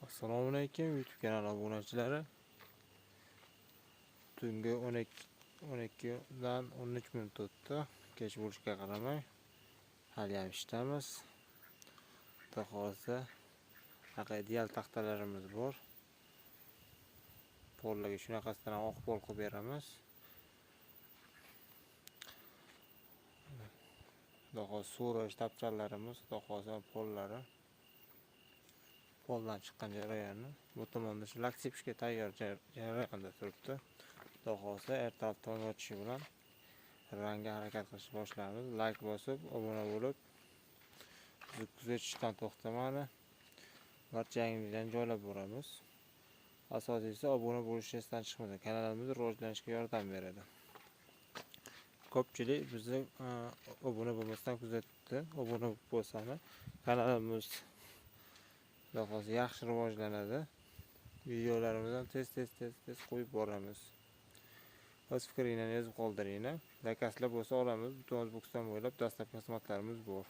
Assalomu alaykum YouTube kanali obunachilari. Tungi 12dan 13 minut o'tdi. Kech bo'lishiga qaramay hali ham ishdamiz. Xudo xolisa ideal taxtalarimiz bor. Pollarga shunaqasidan ham oq pol qilib beramiz. Xudo xolisa so'rash tapchanlarimiz, xudo xolisa pollari. Poldan chiqqan jarayonni bu tomonda shu lak sepishga tayyor jarayonda turibdi. Xudo xolisa ertalab tong otishi bilan rangga harakat qilishni boshlaymiz. Like bosib, obuna bo'lib, kuzatishdan to'xtamani barcha yangiliklarni joylab boramiz. Asosiysi obuna bo'lishni esdan chiqmang. Kanalimiz rivojlanishiga yordam beradi. Ko'pchilik bizni obuna bo'lmasdan kuzatdi. Obuna bo'lsami, kanalimiz xudo xolisa yaxshi rivojlanadi. Videolarimizni tez qo'yib boramiz. O'z fikringizni yozib qoldiringlar. Zakazlar bo'lsa olamiz. Butun O'zbekiston bo'ylab dastlabki xizmatlarimiz bor.